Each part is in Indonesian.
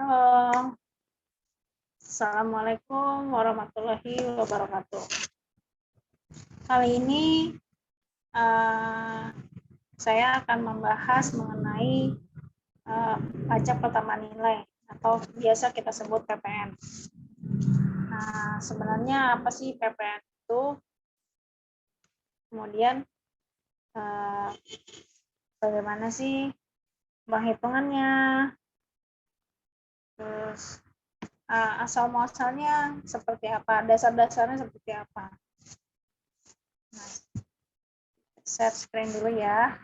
Halo, Assalamualaikum warahmatullahi wabarakatuh. Kali ini saya akan membahas mengenai pajak pertambahan nilai atau biasa kita sebut PPN. Nah, sebenarnya apa sih PPN itu? Kemudian bagaimana sih penghitungannya? Terus asal muasalnya seperti apa? Dasar-dasarnya seperti apa? Nah, share screen dulu ya.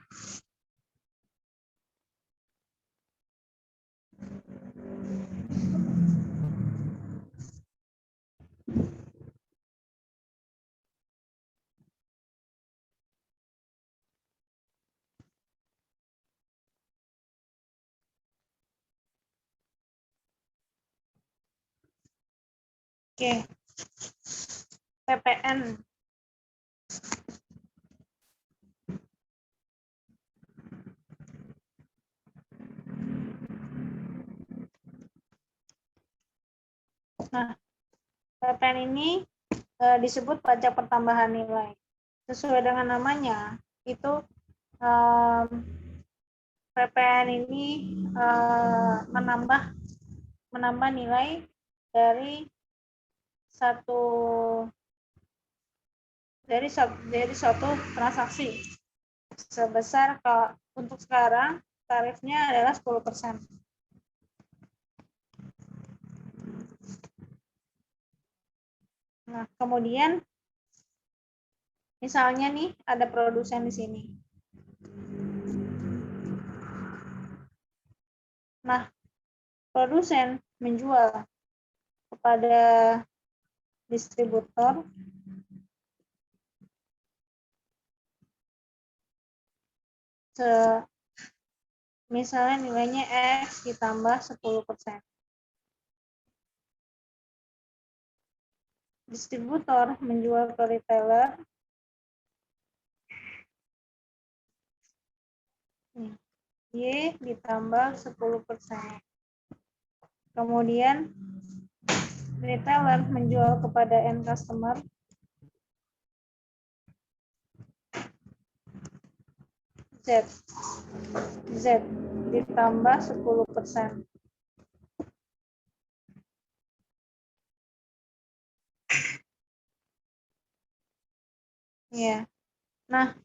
Oke, PPN. Nah, PPN ini disebut pajak pertambahan nilai. Sesuai dengan namanya, itu PPN ini menambah nilai dari suatu transaksi sebesar untuk sekarang tarifnya adalah 10%. Nah, kemudian misalnya nih ada produsen di sini. Nah, produsen menjual kepada distributor misalnya nilainya X ditambah 10%. Distributor menjual ke retailer Y ditambah 10%. Kemudian retailer menjual kepada end customer Z ditambah 10%. Ya. Nah,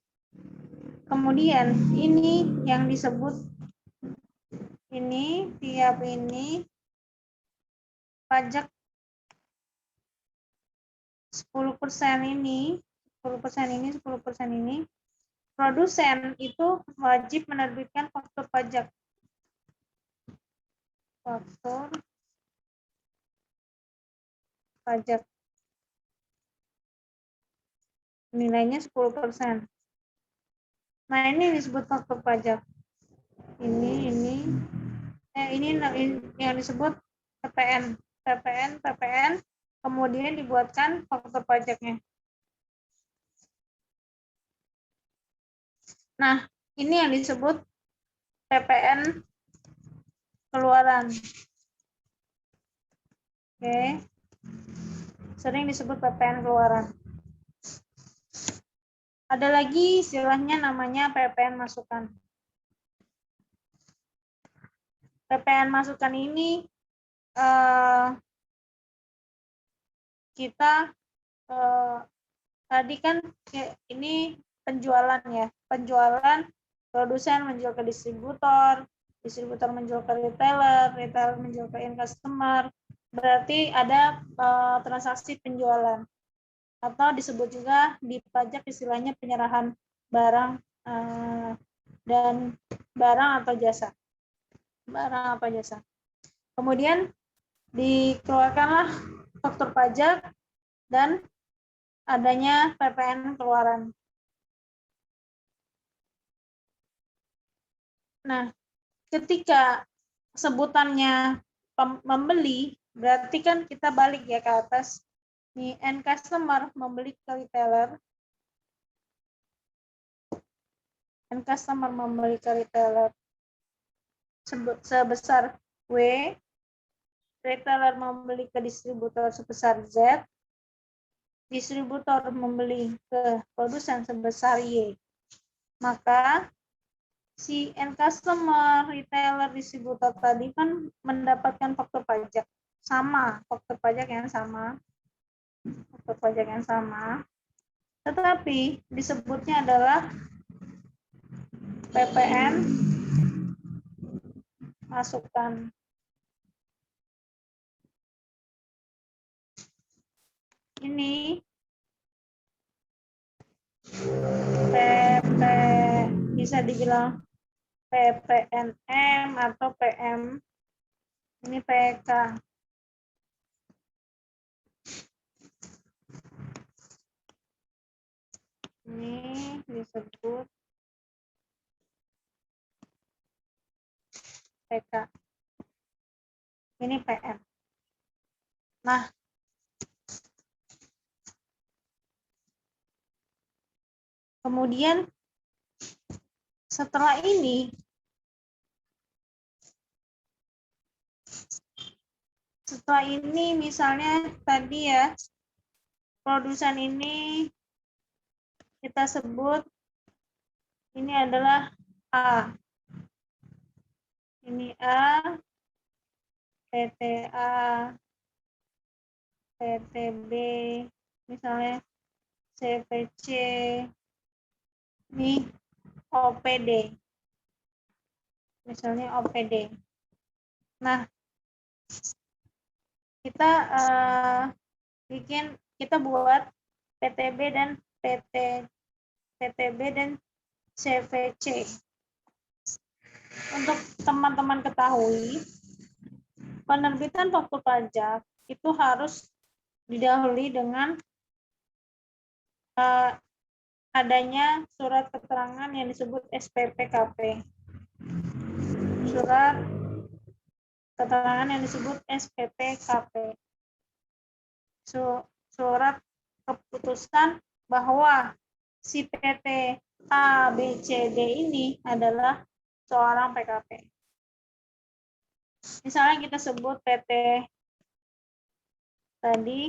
kemudian ini yang disebut ini tiap ini pajak 10% ini, 10% ini produsen itu wajib menerbitkan faktur pajak. Faktur pajak. Nilainya 10%. Nah, ini disebut faktur pajak. Ini yang disebut PPN, kemudian dibuatkan faktur pajaknya. Nah, ini yang disebut PPN keluaran. Oke. Sering disebut PPN keluaran. Ada lagi istilahnya namanya PPN masukan. PPN masukan ini kita tadi kan ini penjualan ya, penjualan produsen menjual ke distributor menjual ke retailer menjual ke end customer, berarti ada transaksi penjualan atau disebut juga di pajak istilahnya penyerahan barang dan barang atau jasa. Kemudian dikeluarkanlah faktur pajak dan adanya PPN keluaran. Nah, ketika sebutannya membeli, berarti kan kita balik ya ke atas. Nih, end customer membeli ke retailer. End customer membeli ke retailer sebesar W, retailer membeli ke distributor sebesar Z, distributor membeli ke produsen sebesar Y, maka si end customer, retailer, distributor tadi kan mendapatkan faktur pajak sama, faktur pajak yang sama, tetapi disebutnya adalah PPN masukan. Ini PP, bisa dibilang PPNM atau PM. Ini PK. Ini disebut PK. Ini PM. Nah, kemudian setelah ini misalnya tadi ya, produsen ini kita sebut ini adalah A. Ini A, PTA, PTB, misalnya CPC, ini OPD. Misalnya OPD. Nah, kita buat PTB dan PTB dan CVC. Untuk teman-teman ketahui, penerbitan faktur pajak itu harus didahului dengan adanya surat keterangan yang disebut SPPKP. Surat keterangan yang disebut SPPKP. Surat keputusan bahwa si PT A, B, C, D ini adalah seorang PKP. Misalnya kita sebut PT tadi,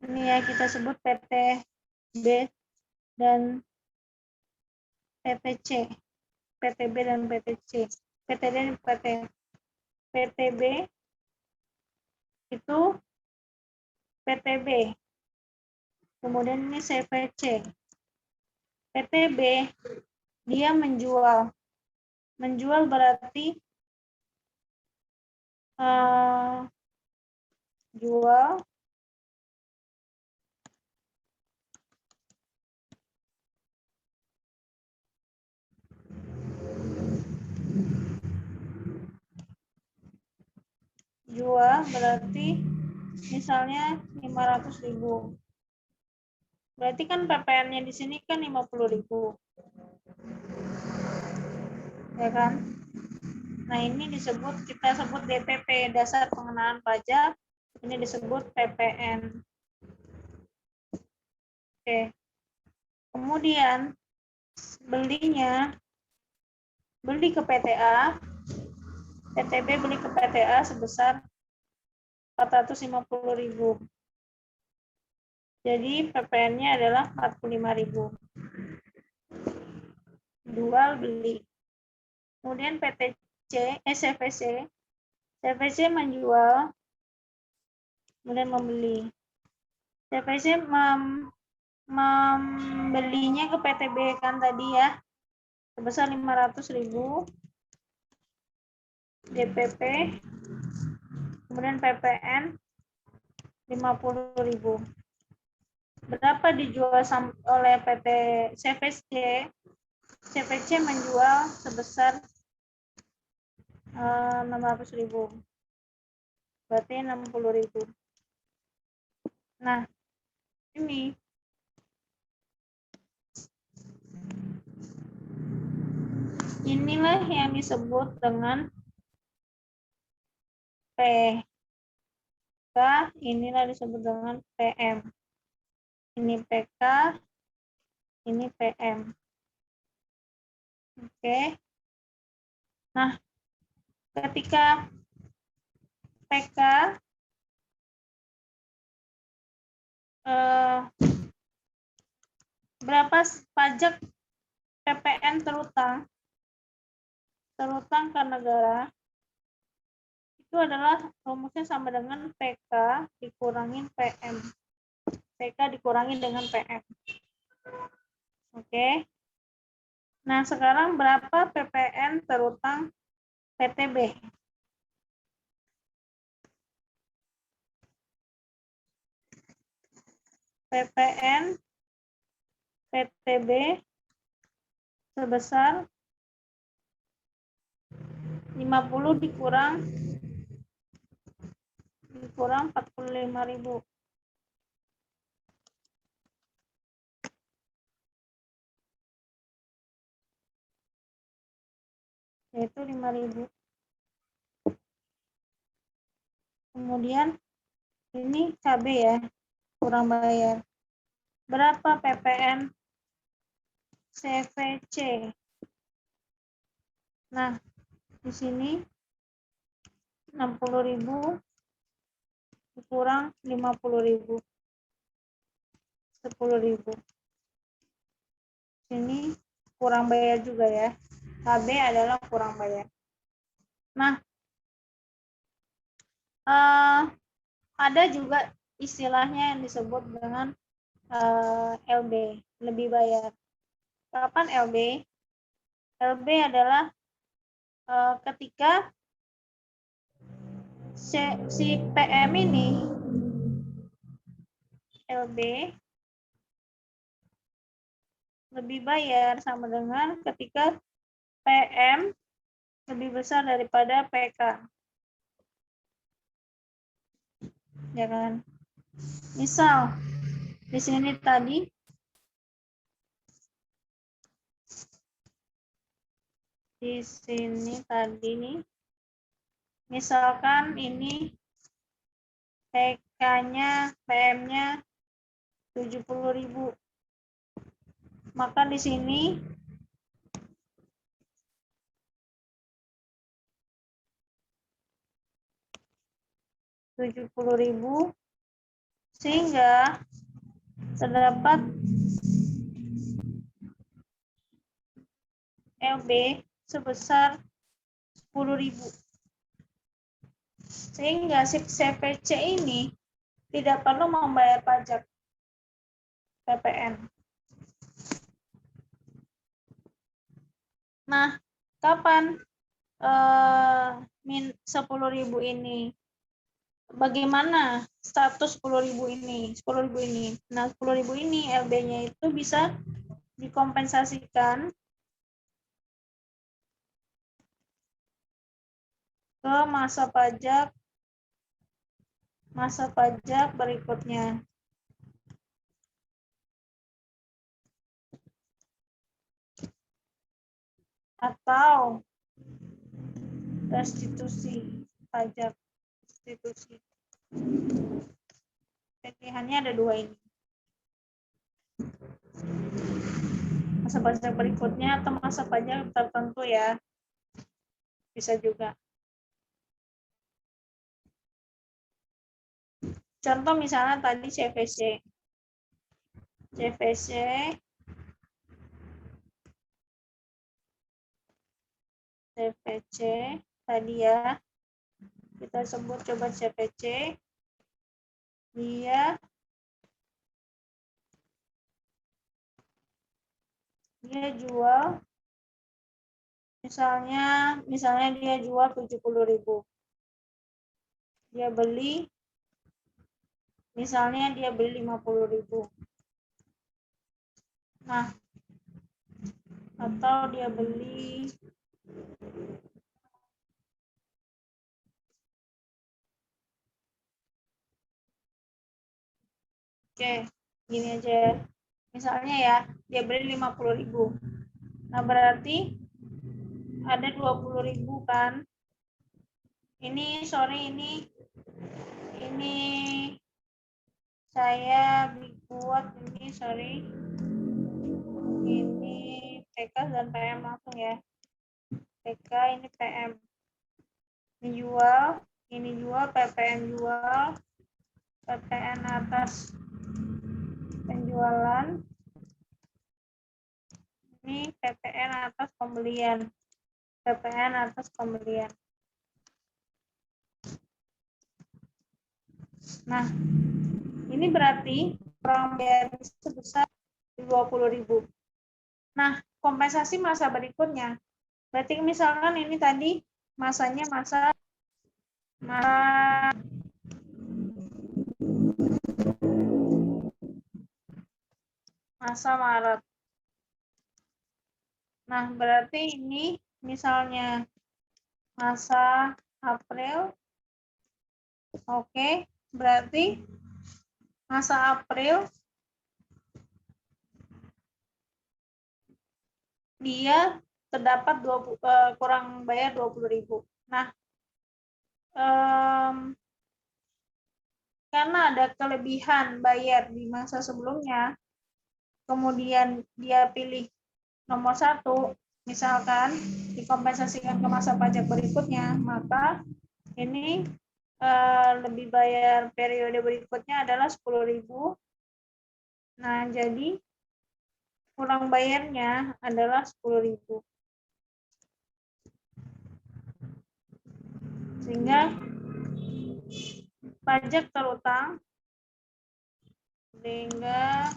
ini ya kita sebut PT B dan PT C, PTB dan PT C, PT D dan PTB itu PTB, kemudian ini CVC. PTB dia menjual berarti jual berarti misalnya 500.000. Berarti kan PPN-nya di sini kan 50.000. Ya kan? Nah, ini kita sebut DPP, dasar pengenaan pajak. Ini disebut PPN. Oke. Kemudian beli ke PTA, PTB beli ke PTA sebesar 450.000. Jadi PPN-nya adalah 45.000. Jual beli. Kemudian CVC menjual, kemudian membeli. CVC membelinya ke PTB kan tadi ya, sebesar 500.000 DPP, kemudian PPN 50.000. Berapa dijual oleh PT CVC? CVC menjual sebesar 600.000. Berarti 60.000. Nah, inilah yang disebut dengan PK, inilah disebut dengan PM. Ini PK, ini PM. Oke. Nah, ketika PK berapa pajak PPN terutang ke negara, itu adalah rumusnya sama dengan PK dikurangin PM. PK dikurangi dengan PM. Oke. Nah, sekarang berapa PPN terutang PTB? PPN PTB sebesar 50 dikurang 45.000. Yaitu 5.000. Kemudian ini KB ya, kurang bayar. Berapa PPN CVC? Nah, di sini 60.000 dikurang 50.000. 10.000. Ini kurang bayar juga ya. KB adalah kurang bayar. Nah, ada juga istilahnya yang disebut dengan LB, lebih bayar. Kapan LB? LB adalah ketika si PM ini LB lebih bayar sama dengan ketika PM lebih besar daripada PK. Ya kan? Misal di sini tadi nih, misalkan ini PK-nya, PM-nya 70.000. Maka di sini Rp70.000 sehingga terdapat LB sebesar 10.000. Sehingga si CVC ini tidak perlu membayar pajak PPN. Nah, kapan 10.000 ini? Bagaimana status 10.000 ini? 10.000 ini. Nah, 10.000 ini LB-nya itu bisa dikompensasikan ke masa pajak berikutnya. Atau restitusi pajak. Restitusi. Pilihannya ada dua ini. Masa pajak berikutnya atau masa pajak tertentu ya. Bisa juga. Contoh misalnya tadi CVC. CVC tadi ya. Kita sebut coba CVC. Dia jual misalnya dia jual 70.000. Dia beli misalnya dia beli 50.000. Nah, atau dia beli Oke, gini aja ya. Misalnya ya, dia beli 50.000. Nah, berarti ada 20.000 kan. Ini saya buat ini ini PK dan PM langsung ya. PK, ini PM. Ini jual, PPN jual, PPN atas penjualan, ini PPN atas pembelian, PPN atas pembelian. Nah, ini berarti kurang bayar sebesar 20.000. Nah, kompensasi masa berikutnya. Berarti misalkan ini tadi masanya masa Maret. Nah, berarti ini misalnya masa April. Oke, berarti masa April dia terdapat kurang bayar 20.000. Nah, karena ada kelebihan bayar di masa sebelumnya, kemudian dia pilih nomor 1, misalkan dikompensasikan ke masa pajak berikutnya, maka ini lebih bayar periode berikutnya adalah 10.000. Nah, jadi kurang bayarnya adalah 10.000. Sehingga pajak terutang sehingga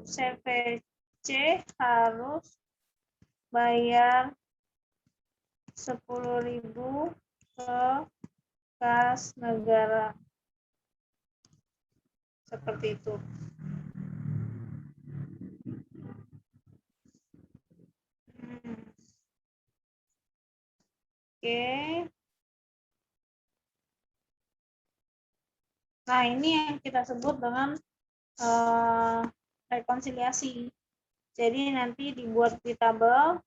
CVC harus bayar 10.000 ke kas negara. Seperti itu. Oke. Nah, ini yang kita sebut dengan rekonsiliasi. Jadi nanti dibuat di tabel,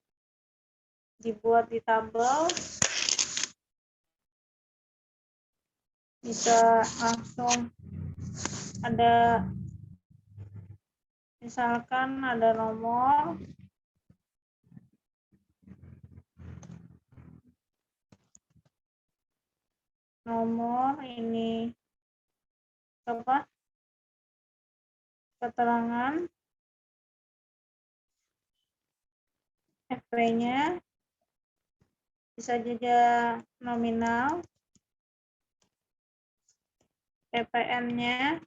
bisa langsung ada, misalkan ada nomor ini apa, keterangan FP-nya, bisa juga nominal, PPN-nya,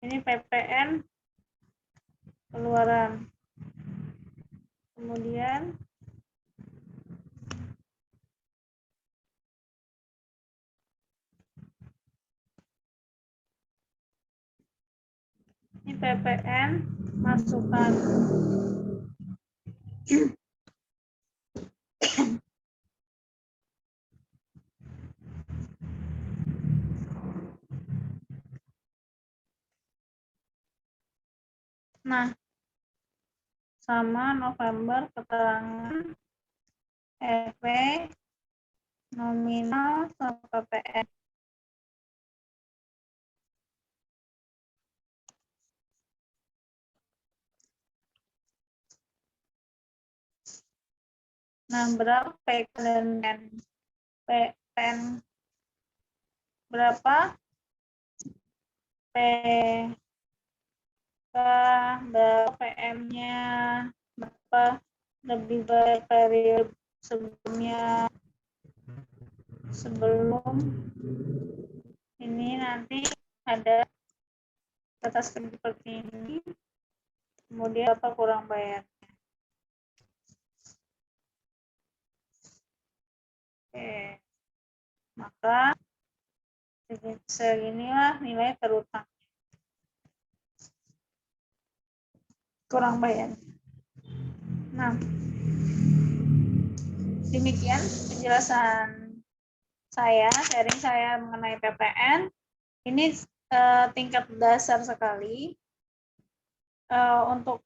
ini PPN keluaran, kemudian ini PPN masukan. Nah, sama November keterangan EP nominal sama PPN. Nah, berapa PPN? PPN berapa? Berapa PM-nya? Berapa lebih baik periode sebelumnya? Sebelum ini nanti ada atas seperti ini, kemudian apa kurang bayar. Oke, maka seginilah nilai terutang kurang bayar. Nah, demikian penjelasan sharing saya mengenai PPN. Ini tingkat dasar sekali. Untuk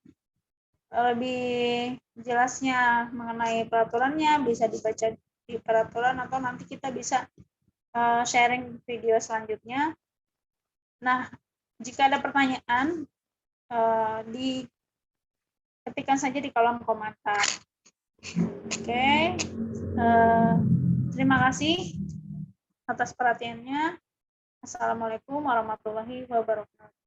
lebih jelasnya mengenai peraturannya bisa dibaca di peraturan atau nanti kita bisa sharing video selanjutnya. Nah, jika ada pertanyaan di ketikkan saja di kolom komentar. Oke, terima kasih atas perhatiannya. Assalamualaikum warahmatullahi wabarakatuh.